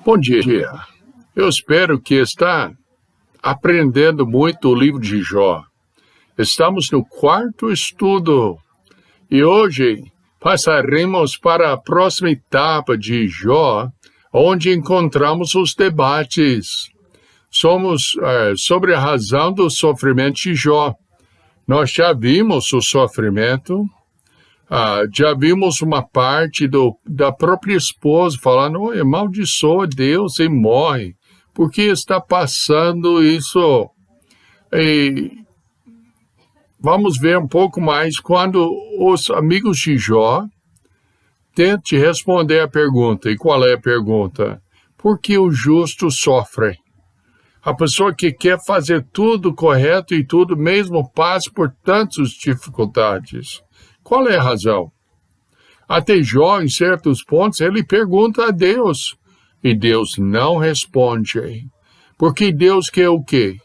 Bom dia. Eu espero que está aprendendo muito o livro de Jó. Estamos no quarto estudo e hoje passaremos para a próxima etapa de Jó, onde encontramos os debates. Somos sobre a razão do sofrimento de Jó. Nós já vimos o sofrimento, já vimos uma parte da própria esposa falando, amaldiçoa Deus e morre. Por que está passando isso? E vamos ver um pouco mais quando os amigos de Jó tentem responder a pergunta. E qual é a pergunta? Por que o justo sofre? A pessoa que quer fazer tudo correto e tudo mesmo passa por tantas dificuldades. Qual é a razão? Até Jó, em certos pontos, ele pergunta a Deus. E Deus não responde. Porque Deus quer o quê?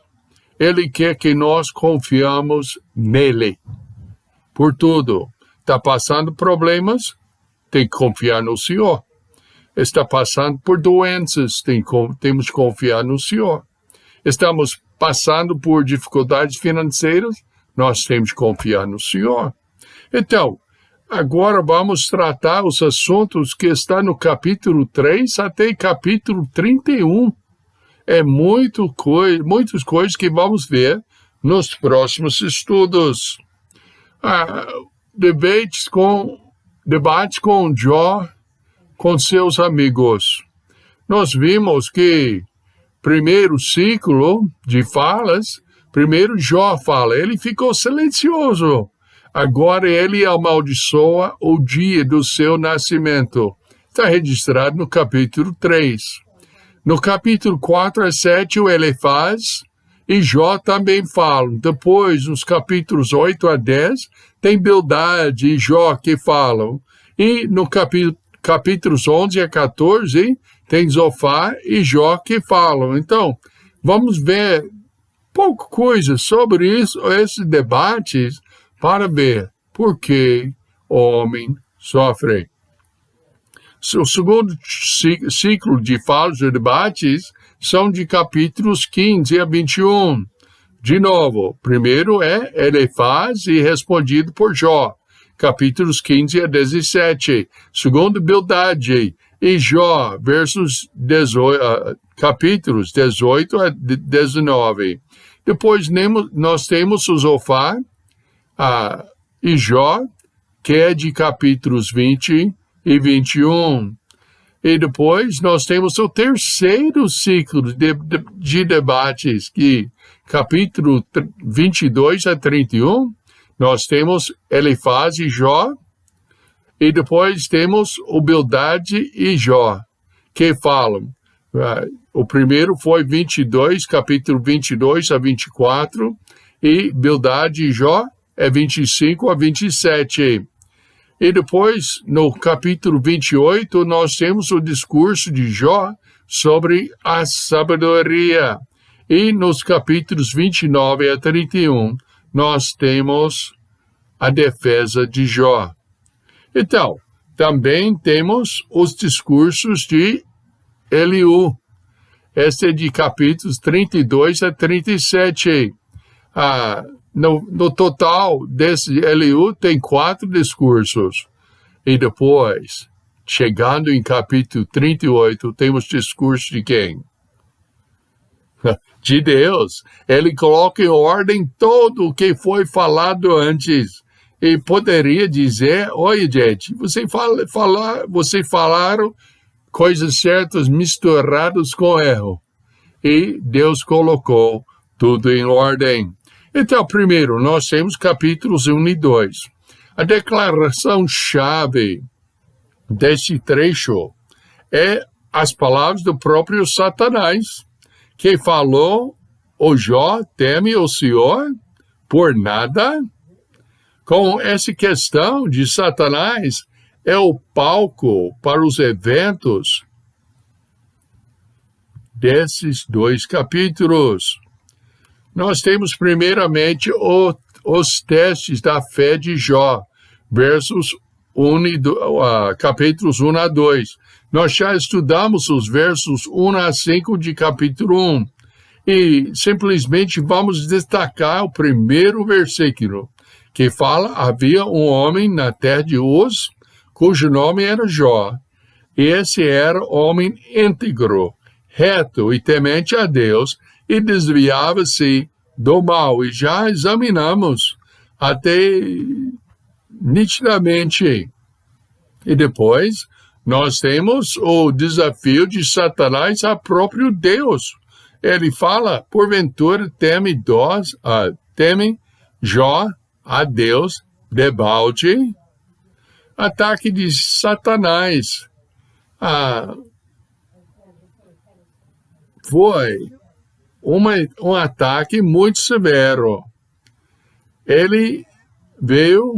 Ele quer que nós confiamos nele. Por tudo. Está passando problemas? Tem que confiar no Senhor. Está passando por doenças? Temos que confiar no Senhor. Estamos passando por dificuldades financeiras? Nós temos que confiar no Senhor. Então, agora vamos tratar os assuntos que estão no capítulo 3 até capítulo 31. É muitas coisas que vamos ver nos próximos estudos. Debates com Jó, com seus amigos. Nós vimos que primeiro ciclo de falas, primeiro Jó fala, ele ficou silencioso. Agora ele amaldiçoa o dia do seu nascimento. Está registrado no capítulo 3. No capítulo 4 a 7, o Elifaz e Jó também falam. Depois, nos capítulos 8 a 10, tem Bildade e Jó que falam. E no capítulos 11 a 14, tem Zofar e Jó que falam. Então, vamos ver pouca coisa sobre isso, esses debates, para ver por que o homem sofre. O segundo ciclo de falas e debates são de capítulos 15 a 21. De novo, primeiro é Elifaz e respondido por Jó, capítulos 15 a 17. Segundo, Bildade e Jó, capítulos 18 a 19. Depois nós temos o Zofar, e Jó, que é de capítulos 20 e 21. E depois nós temos o terceiro ciclo de debates, que capítulo 22 a 31, nós temos Elifaz e Jó, e depois temos o Bildade e Jó, que falam. O primeiro foi capítulo 22 a 24, e Bildade e Jó, é 25 a 27. E depois, no capítulo 28, nós temos o discurso de Jó sobre a sabedoria. E nos capítulos 29 a 31, nós temos a defesa de Jó. Então, também temos os discursos de Eliú. Este é de capítulos 32 a 37. No total desse Eliú tem 4 discursos. E depois, chegando em capítulo 38, temos discurso de quem? De Deus. Ele coloca em ordem tudo o que foi falado antes. E poderia dizer, olha gente, vocês falaram coisas certas misturadas com erro. E Deus colocou tudo em ordem. Então, primeiro, nós temos capítulos 1 e 2. A declaração-chave desse trecho é as palavras do próprio Satanás, que falou, o Jó teme o Senhor por nada. Com essa questão de Satanás, é o palco para os eventos desses 2 capítulos. Nós temos primeiramente os testes da fé de Jó, capítulos 1 a 2. Nós já estudamos os versos 1 a 5 de capítulo 1 e simplesmente vamos destacar o primeiro versículo, que fala: havia um homem na terra de Uz, cujo nome era Jó. E esse era homem íntegro, reto e temente a Deus, e desviava-se do mal. E já examinamos até nitidamente. E depois nós temos o desafio de Satanás a próprio Deus. Ele fala: porventura teme Jó a Deus debalde? Ataque de Satanás. Foi um ataque muito severo. Ele veio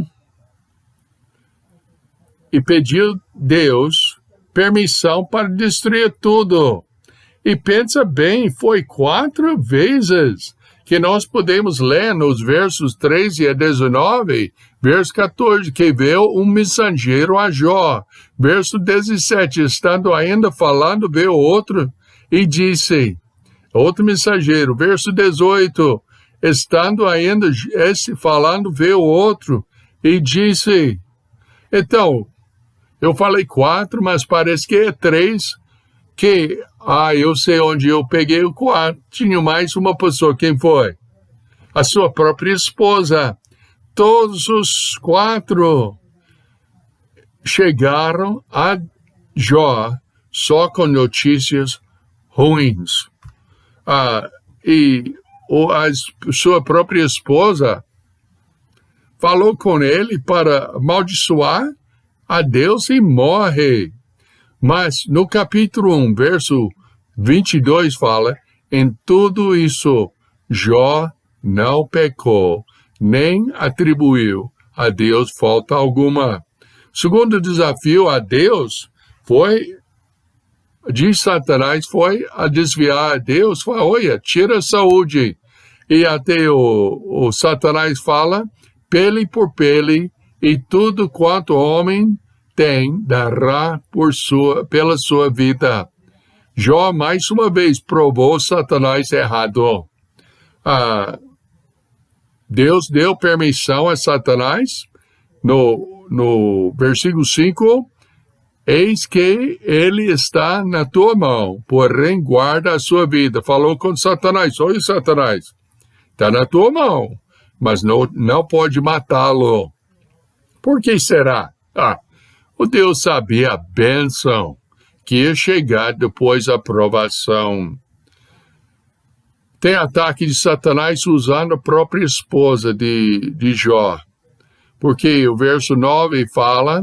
e pediu a Deus permissão para destruir tudo. E pensa bem, foi 4 vezes que nós podemos ler nos versos 13 a 19, verso 14, que veio um mensageiro a Jó. Verso 17, estando ainda falando, veio outro e disse, outro mensageiro. Verso 18, estando ainda falando, veio outro e disse. Então, eu falei 4, mas parece que é 3, que, eu sei onde eu peguei o 4. Tinha mais uma pessoa. Quem foi? A sua própria esposa. Todos os 4 chegaram a Jó só com notícias ruins. E a sua própria esposa falou com ele para amaldiçoar a Deus e morre. Mas no capítulo 1, verso 22 fala: em tudo isso Jó não pecou, nem atribuiu a Deus falta alguma. Segundo desafio a Deus de Satanás foi a desviar a Deus. Foi: olha, tira a saúde. E até o Satanás fala: pele por pele, e tudo quanto homem tem, dará pela sua vida. Jó, mais uma vez, provou Satanás errado. Deus deu permissão a Satanás, no versículo 5, eis que ele está na tua mão, porém guarda a sua vida. Falou com Satanás: olha, Satanás, está na tua mão, mas não pode matá-lo. Por que será? O Deus sabia a bênção que ia chegar depois da provação. Tem ataque de Satanás usando a própria esposa de Jó. Porque o verso 9 fala,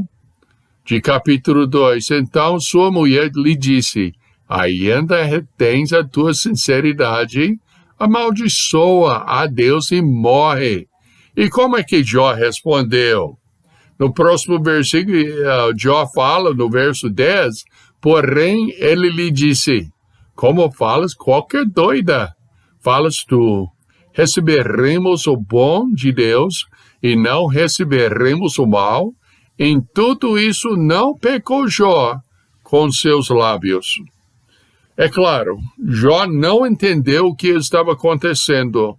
de capítulo 2, então sua mulher lhe disse: ainda retens a tua sinceridade, amaldiçoa a Deus e morre. E como é que Jó respondeu? No próximo versículo, Jó fala, no verso 10, porém ele lhe disse: como falas qualquer doida, falas tu, receberemos o bom de Deus e não receberemos o mal? Em tudo isso não pecou Jó com seus lábios. É claro, Jó não entendeu o que estava acontecendo.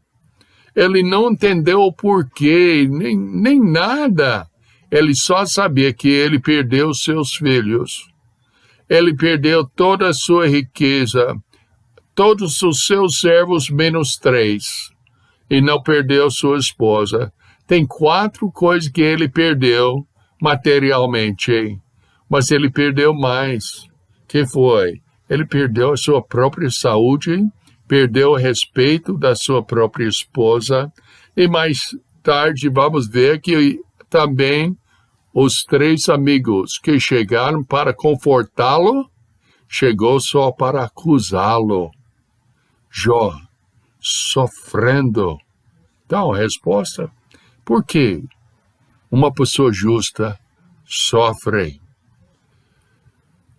Ele não entendeu o porquê, nem nada. Ele só sabia que ele perdeu seus filhos. Ele perdeu toda a sua riqueza, todos os seus servos menos 3. E não perdeu sua esposa. Tem 4 coisas que ele perdeu materialmente. Mas ele perdeu mais. Que foi? Ele perdeu a sua própria saúde, perdeu o respeito da sua própria esposa. E mais tarde vamos ver que também os 3 amigos que chegaram para confortá-lo, chegou só para acusá-lo. Jó, sofrendo. Então, a resposta: por que uma pessoa justa sofre?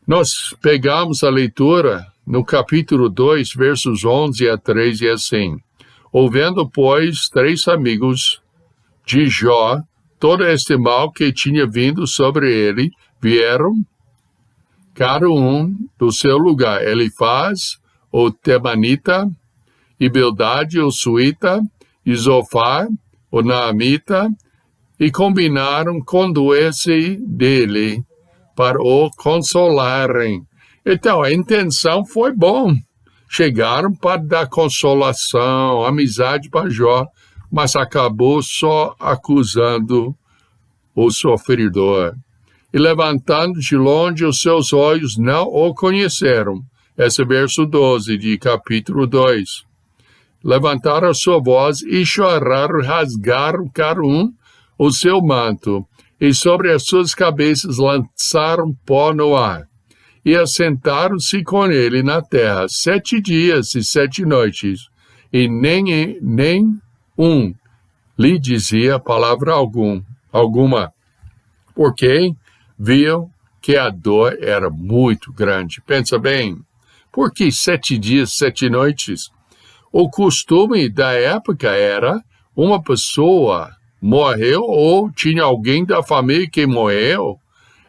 Nós pegamos a leitura no capítulo 2, versos 11 a 13, assim: ouvindo, pois, 3 amigos de Jó todo este mal que tinha vindo sobre ele, vieram cada um do seu lugar. Elifaz, o Temanita, e Bildade, o Suíta, e Zofar, o Naamita, e combinaram com doença dele para o consolarem. Então, a intenção foi bom. Chegaram para dar consolação, amizade para Jó, mas acabou só acusando o sofredor. E levantando de longe os seus olhos, não o conheceram. Esse é verso 12 de capítulo 2. Levantaram a sua voz e choraram, rasgaram cada um o seu manto, e sobre as suas cabeças lançaram pó no ar. E assentaram-se com ele na terra 7 dias e 7 noites, e nem um lhe dizia palavra alguma, porque viam que a dor era muito grande. Pensa bem, por que 7 dias, 7 noites? O costume da época era uma pessoa morreu ou tinha alguém da família que morreu,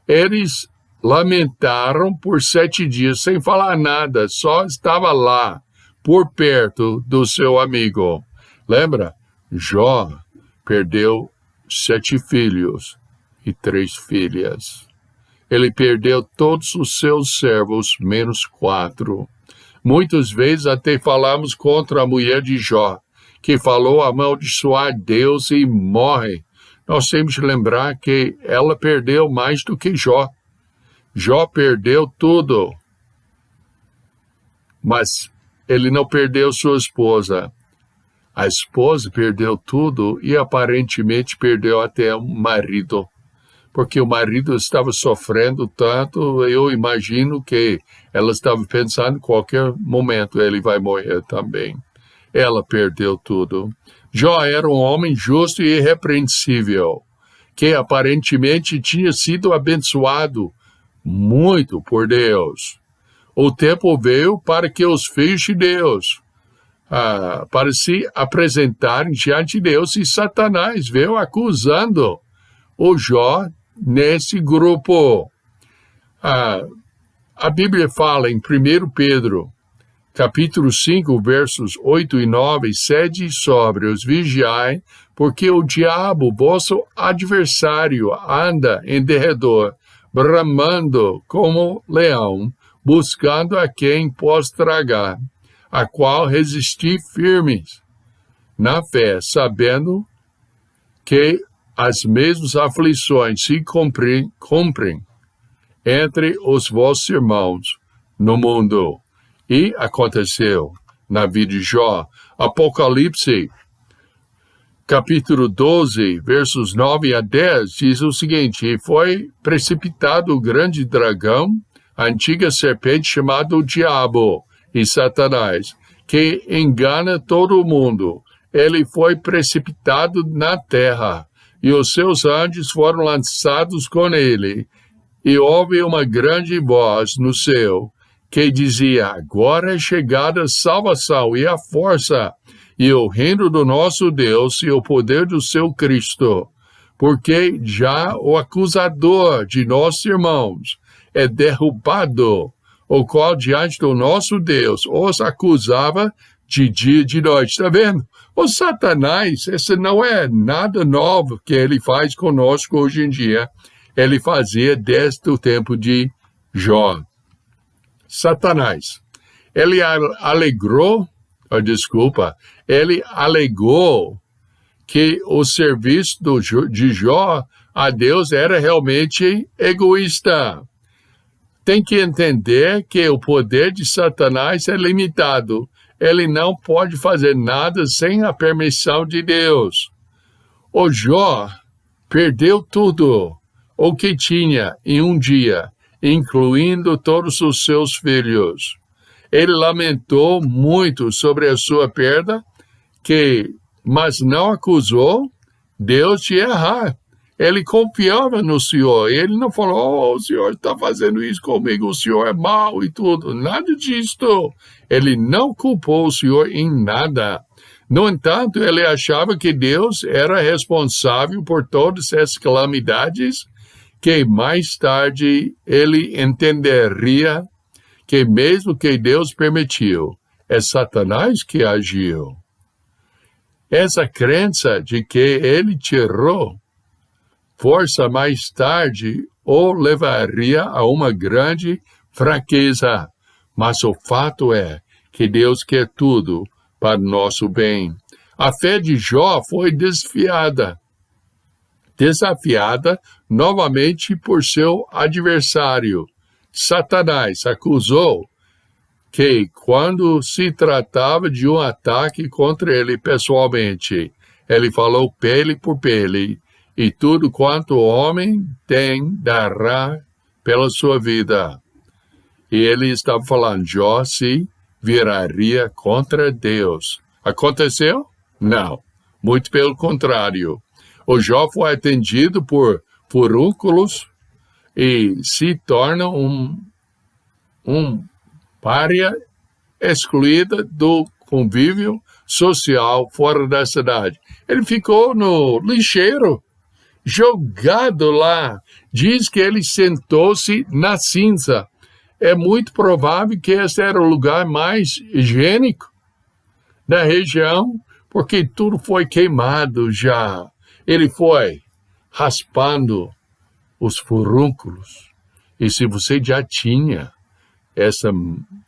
eles lamentaram por 7 dias sem falar nada, só estava lá, por perto do seu amigo. Lembra? Jó perdeu 7 filhos e 3 filhas. Ele perdeu todos os seus servos, menos 4. Muitas vezes até falamos contra a mulher de Jó, que falou amaldiçoar Deus e morre. Nós temos que lembrar que ela perdeu mais do que Jó. Jó perdeu tudo, mas ele não perdeu sua esposa. A esposa perdeu tudo e aparentemente perdeu até o marido, porque o marido estava sofrendo tanto, eu imagino que ela estava pensando em qualquer momento ele vai morrer também. Ela perdeu tudo. Jó era um homem justo e irrepreensível, que aparentemente tinha sido abençoado muito por Deus. O tempo veio para que os filhos de Deus, para se apresentarem diante de Deus, e Satanás veio acusando o Jó nesse grupo. A Bíblia fala em 1 Pedro, capítulo 5, versos 8 e 9, sede sóbrios, vigiai, porque o diabo, vosso adversário, anda em derredor, bramando como leão, buscando a quem possa tragar, a qual resistir firmes na fé, sabendo que as mesmas aflições se cumprem entre os vossos irmãos no mundo. E aconteceu na vida de Jó. Apocalipse, capítulo 12, versos 9 a 10, diz o seguinte: e foi precipitado o grande dragão, a antiga serpente chamada o Diabo e Satanás, que engana todo o mundo. Ele foi precipitado na terra, e os seus anjos foram lançados com ele. E houve uma grande voz no céu, que dizia: agora é chegada a salvação e a força, e o reino do nosso Deus e o poder do seu Cristo, porque já o acusador de nossos irmãos é derrubado, o qual diante do nosso Deus os acusava de dia e de noite. Está vendo? O Satanás, esse não é nada novo que ele faz conosco hoje em dia. Ele fazia desde o tempo de Jó. Satanás, ele alegou que o serviço de Jó a Deus era realmente egoísta. Tem que entender que o poder de Satanás é limitado. Ele não pode fazer nada sem a permissão de Deus. O Jó perdeu tudo o que tinha em um dia, incluindo todos os seus filhos. Ele lamentou muito sobre a sua perda, mas não acusou Deus de errar. Ele confiava no Senhor. Ele não falou: o Senhor está fazendo isso comigo, o Senhor é mau e tudo. Nada disso. Ele não culpou o Senhor em nada. No entanto, ele achava que Deus era responsável por todas essas calamidades que mais tarde ele entenderia que mesmo que Deus permitiu, é Satanás que agiu. Essa crença de que ele tirou força mais tarde o levaria a uma grande fraqueza, mas o fato é que Deus quer tudo para nosso bem. A fé de Jó foi desafiada novamente por seu adversário. Satanás acusou que, quando se tratava de um ataque contra ele pessoalmente, ele falou pele por pele, e tudo quanto o homem tem dará pela sua vida. E ele estava falando, Jó se viraria contra Deus. Aconteceu? Não. Muito pelo contrário. O Jó foi atendido por furúnculos e se torna um pária excluída do convívio social fora da cidade. Ele ficou no lixeiro, jogado lá. Diz que ele sentou-se na cinza. É muito provável que esse era o lugar mais higiênico da região, porque tudo foi queimado já. Ele foi raspando os furúnculos. E se você já tinha essa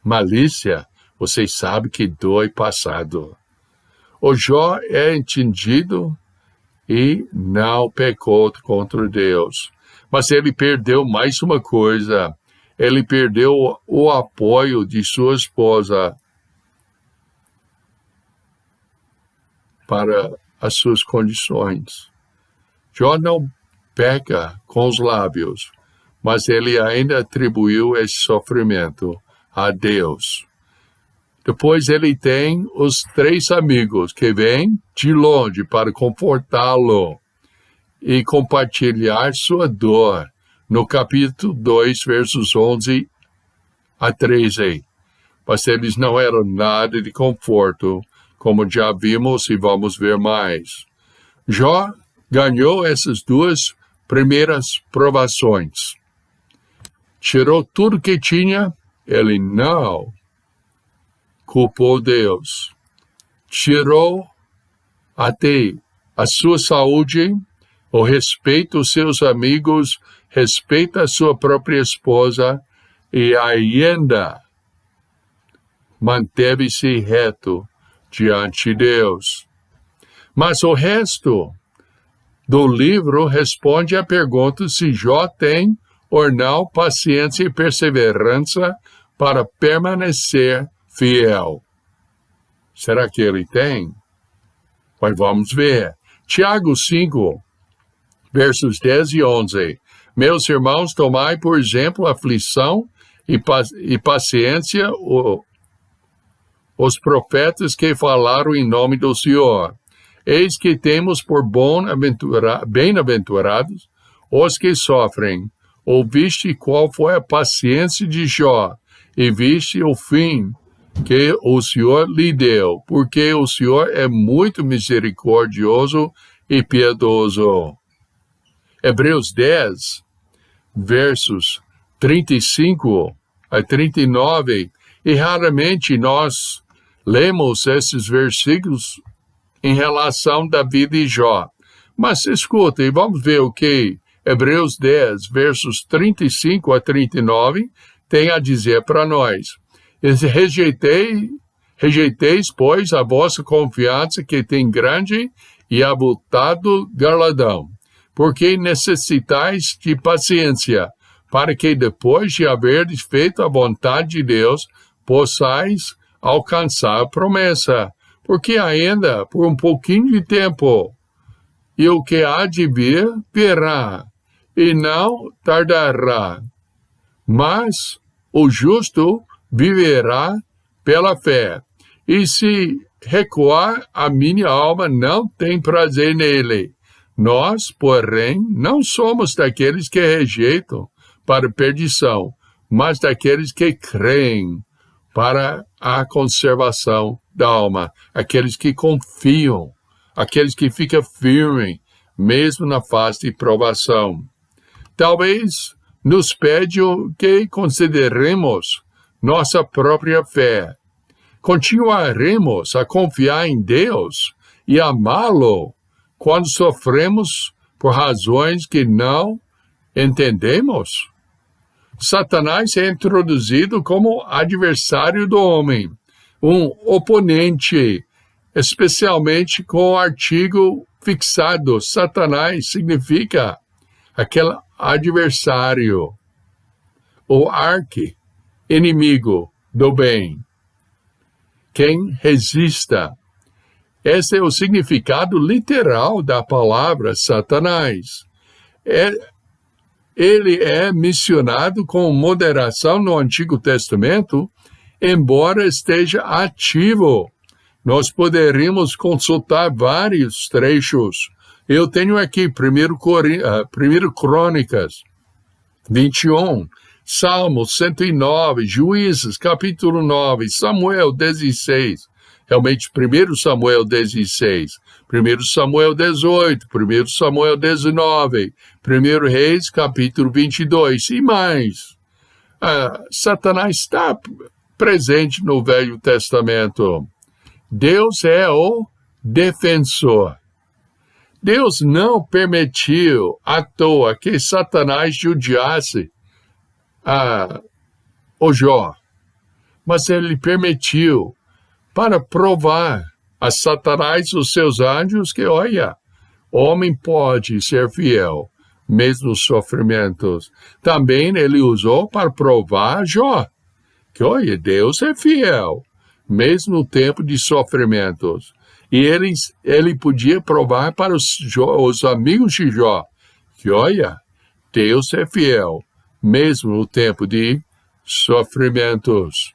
malícia, você sabe que dói passado. O Jó é entendido e não pecou contra Deus. Mas ele perdeu mais uma coisa. Ele perdeu o apoio de sua esposa para as suas condições. Jó não peca com os lábios, mas ele ainda atribuiu esse sofrimento a Deus. Depois ele tem os 3 amigos que vêm de longe para confortá-lo e compartilhar sua dor. No capítulo 2, versos 11 a 13. Mas eles não eram nada de conforto, como já vimos e vamos ver mais. Jó ganhou essas 2 primeiras provações. Tirou tudo que tinha, ele não culpou Deus. Tirou até a sua saúde, o respeito aos seus amigos, respeita a sua própria esposa e ainda manteve-se reto diante de Deus. Mas o resto do livro responde à pergunta se Jó tem ou não paciência e perseverança para permanecer fiel. Será que ele tem? Mas vamos ver. Tiago 5, versos 10 e 11. Meus irmãos, tomai por exemplo a aflição e paciência os profetas que falaram em nome do Senhor. Eis que temos por bem-aventurados os que sofrem. Ouviste qual foi a paciência de Jó, e viste o fim que o Senhor lhe deu, porque o Senhor é muito misericordioso e piedoso. Hebreus 10, versos 35 a 39, e raramente nós lemos esses versículos em relação a Davi e Jó. Mas escuta, e vamos ver o que Hebreus 10, versos 35 a 39, tem a dizer para nós. Rejeiteis, pois, a vossa confiança que tem grande e abultado galardão, porque necessitais de paciência, para que depois de haverdes feito a vontade de Deus, possais alcançar a promessa, porque ainda por um pouquinho de tempo, e o que há de vir, virá, e não tardará. Mas o justo viverá pela fé, e se recuar, a minha alma não tem prazer nele. Nós, porém, não somos daqueles que rejeitam para a perdição, mas daqueles que creem para a conservação da alma, aqueles que confiam, aqueles que ficam firmes, mesmo na fase de provação. talvez nos pede que consideremos nossa própria fé. Continuaremos a confiar em Deus e amá-lo quando sofremos por razões que não entendemos? Satanás é introduzido como adversário do homem, um oponente, especialmente com o artigo fixado. Satanás significa aquele adversário, o arqui-inimigo do bem. Quem resista. Esse é o significado literal da palavra Satanás. Ele é mencionado com moderação no Antigo Testamento, embora esteja ativo. Nós poderíamos consultar vários trechos. Eu tenho aqui 1 Crônicas 21, Salmos 109, Juízes, capítulo 9, Samuel 16, realmente 1 Samuel 16, 1 Samuel 18, 1 Samuel 19, 1 Reis, capítulo 22 e mais. Satanás está presente no Velho Testamento. Deus é o defensor. Deus não permitiu à toa que Satanás judiasse o Jó, mas ele permitiu para provar a Satanás e os seus anjos que, olha, o homem pode ser fiel, mesmo nos sofrimentos. Também ele usou para provar a Jó, que, olha, Deus é fiel, mesmo no tempo de sofrimentos. E ele podia provar para os amigos de Jó, que, olha, Deus é fiel, mesmo no tempo de sofrimentos.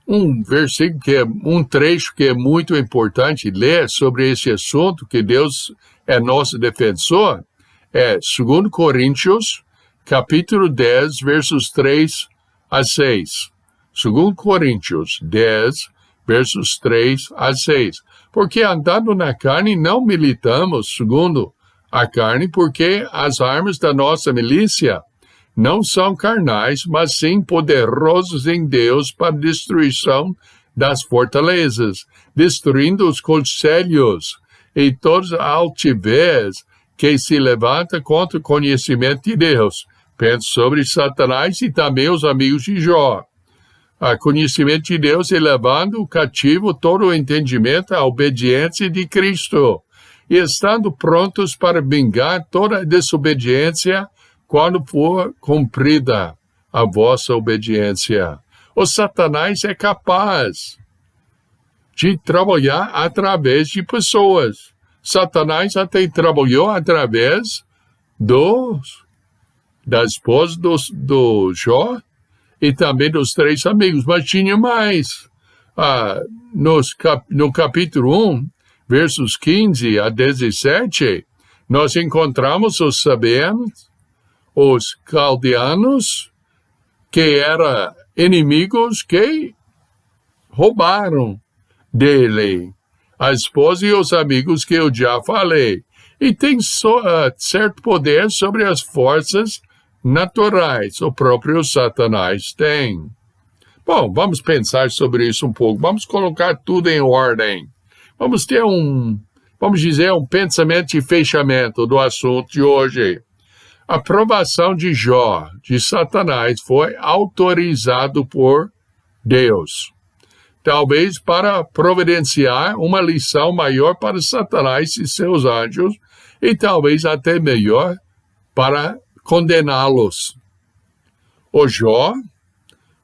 Um trecho que é muito importante ler sobre esse assunto, que Deus é nosso defensor, é 2 Coríntios, capítulo 10, versos 3 a 6. 2 Coríntios 10, versos 3 a 6. Porque andando na carne não militamos segundo a carne, porque as armas da nossa milícia não são carnais, mas sim poderosos em Deus para a destruição das fortalezas, destruindo os conselhos e toda a altivez que se levanta contra o conhecimento de Deus. Penso sobre Satanás e também os amigos de Jó. A conhecimento de Deus e levando o cativo todo o entendimento à obediência de Cristo, e estando prontos para vingar toda a desobediência quando for cumprida a vossa obediência. O Satanás é capaz de trabalhar através de pessoas. Satanás até trabalhou através da esposa do Jó e também dos 3 amigos, mas tinha mais. No capítulo 1, versos 15 a 17, nós encontramos os sabeanos, os caldeanos, que eram inimigos que roubaram dele a esposa e os amigos que eu já falei. E tem certo poder sobre as forças naturais, o próprio Satanás tem. Bom, vamos pensar sobre isso um pouco, vamos colocar tudo em ordem. Vamos ter um pensamento de fechamento do assunto de hoje. A provação de Jó, de Satanás, foi autorizado por Deus. Talvez para providenciar uma lição maior para Satanás e seus anjos, e talvez até melhor para condená-los. O Jó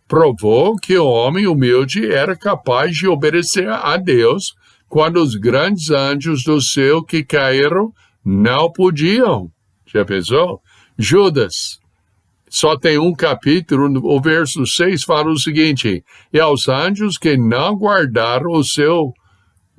provou que o homem humilde era capaz de obedecer a Deus quando os grandes anjos do céu que caíram não podiam. Já pensou? Judas, só tem um capítulo, o verso 6 fala o seguinte: e aos anjos que não guardaram o seu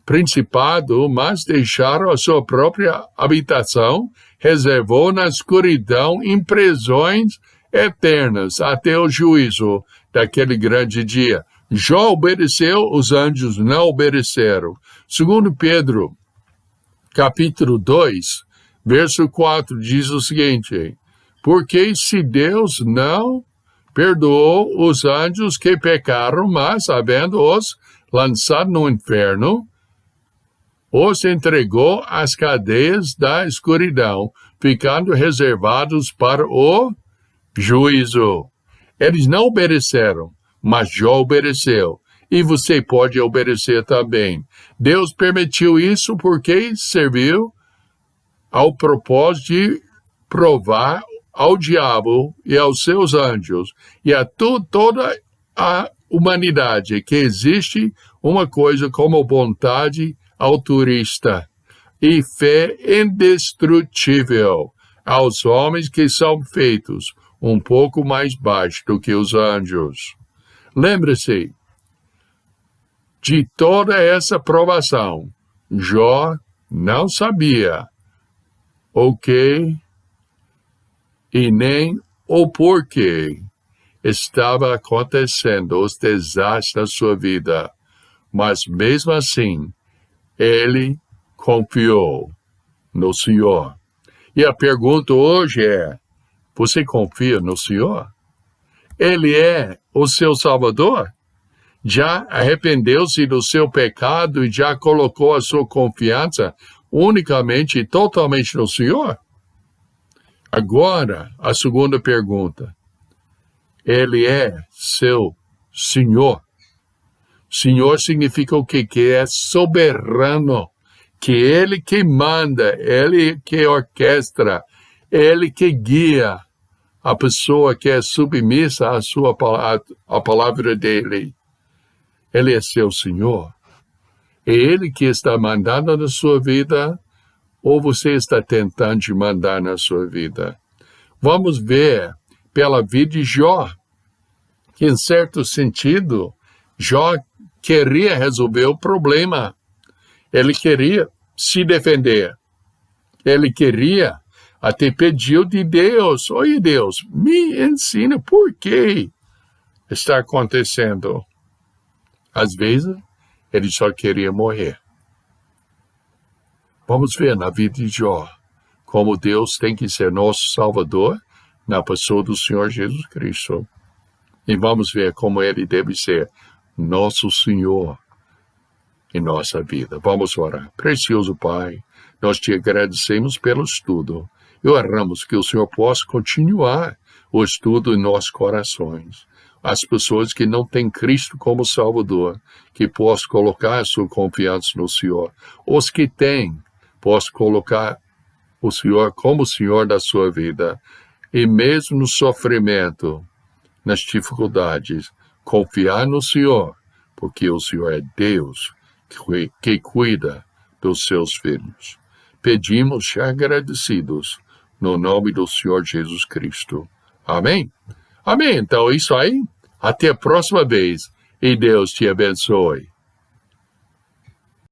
principado, mas deixaram a sua própria habitação, reservou na escuridão em prisões eternas até o juízo daquele grande dia. Jó obedeceu, os anjos não obedeceram. Segundo Pedro, capítulo 2, Verso 4 diz o seguinte: porque se Deus não perdoou os anjos que pecaram, mas, havendo-os lançado no inferno, os entregou às cadeias da escuridão, ficando reservados para o juízo. Eles não obedeceram, mas Jó obedeceu. E você pode obedecer também. Deus permitiu isso porque serviu ao propósito de provar ao diabo e aos seus anjos e a toda a humanidade que existe uma coisa como vontade altruísta e fé indestrutível aos homens que são feitos um pouco mais baixo do que os anjos. Lembre-se, de toda essa provação, Jó não sabia o que e nem o porquê estava acontecendo os desastres da sua vida, mas mesmo assim, ele confiou no Senhor. E a pergunta hoje é: você confia no Senhor? Ele é o seu Salvador? Já arrependeu-se do seu pecado e já colocou a sua confiança unicamente e totalmente no Senhor? Agora, a segunda pergunta. Ele é seu Senhor. Senhor significa o quê? Que é soberano, que Ele que manda, Ele que orquestra, Ele que guia a pessoa que é submissa à palavra dEle. Ele é seu Senhor. É Ele que está mandando na sua vida, ou você está tentando mandar na sua vida? Vamos ver pela vida de Jó, que em certo sentido, Jó queria resolver o problema. Ele queria se defender. Ele queria, até pediu de Deus: oi Deus, me ensina por que está acontecendo. Às vezes, ele só queria morrer. Vamos ver na vida de Jó como Deus tem que ser nosso Salvador na pessoa do Senhor Jesus Cristo. E vamos ver como Ele deve ser nosso Senhor em nossa vida. Vamos orar. Precioso Pai, nós te agradecemos pelo estudo e oramos que o Senhor possa continuar o estudo em nossos corações. As pessoas que não têm Cristo como Salvador, que possam colocar a sua confiança no Senhor. Os que têm, possam colocar o Senhor como Senhor da sua vida. E mesmo no sofrimento, nas dificuldades, confiar no Senhor, porque o Senhor é Deus que cuida dos seus filhos. Pedimos já agradecidos no nome do Senhor Jesus Cristo. Amém? Amém. Então é isso aí. Até a próxima vez. E Deus te abençoe.